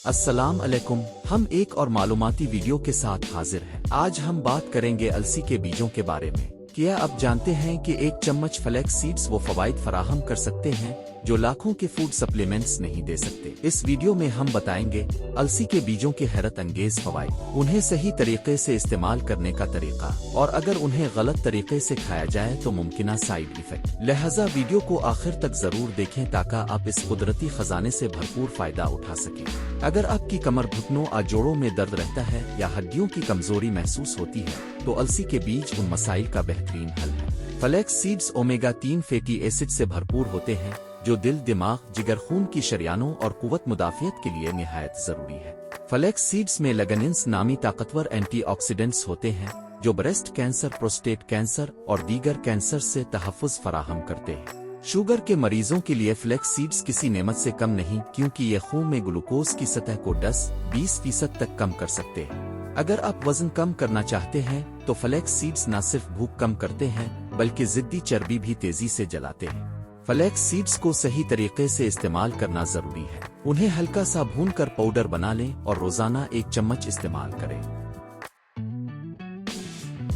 अस्सलाम अलैकुम। हम एक और मालूमाती वीडियो के साथ हाजिर हैं। आज हम बात करेंगे अलसी के बीजों के बारे में। क्या आप जानते हैं कि एक चम्मच फ्लैक्स सीड्स वो फवाइद फराहम कर सकते हैं जो लाखों के फूड सप्लीमेंट्स नहीं दे सकते। इस वीडियो में हम बताएंगे अलसी के बीजों के हैरत अंगेज फवाइद, उन्हें सही तरीके से इस्तेमाल करने का तरीका, और अगर उन्हें गलत तरीके से खाया जाए तो मुमकिन साइड इफेक्ट। लिहाजा वीडियो को आखिर तक जरूर देखें ताकि आप इस कुदरती खजाने से भरपूर फायदा उठा सकें। अगर आपकी कमर, घुटनों और जोड़ों में दर्द रहता है या हड्डियों की कमजोरी महसूस होती है तो अलसी के बीज उन मसाइल का बेहतरीन हल है। Flax seeds omega 3 fatty acid से भरपूर होते हैं जो दिल, दिमाग, जिगर, खून की शरियानों और कुव्वत मुदाफियत के लिए निहायत जरूरी है। फ्लैक्स सीड्स में लिग्नेंस नामी ताकतवर एंटीऑक्सीडेंट्स होते हैं जो ब्रेस्ट कैंसर, प्रोस्टेट कैंसर और दीगर कैंसर से तहफ़्फ़ुज़ फराहम करते हैं। शुगर के मरीजों के लिए फ्लैक्स सीड्स किसी नेमत से कम नहीं, क्योंकि ये खून में ग्लूकोज की सतह को 10-20% तक कम कर सकते हैं। अगर आप वजन कम करना चाहते हैं तो फ्लैक्स सीड्स न सिर्फ भूख कम करते हैं बल्कि जिद्दी चर्बी भी तेजी से जलाते हैं। फ्लैक्स सीड्स को सही तरीके से इस्तेमाल करना जरूरी है। उन्हें हल्का सा भूनकर पाउडर बना लें और रोजाना 1 चम्मच इस्तेमाल करें।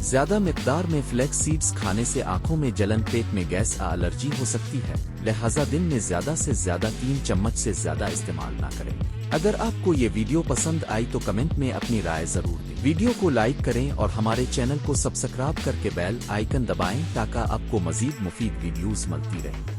ज्यादा मिकदार में फ्लैक्स सीड्स खाने से आंखों में जलन, पेट में गैस या एलर्जी हो सकती है। लिहाजा दिन में ज्यादा से ज्यादा 3 चम्मच से ज्यादा इस्तेमाल ना करें। अगर आपको ये वीडियो पसंद आई तो कमेंट में अपनी राय जरूर दें। वीडियो को लाइक करें और हमारे चैनल को सब्सक्राइब करके बेल आइकन दबाएं ताकि आपको मजीद मुफीद वीडियोस मिलती रहे।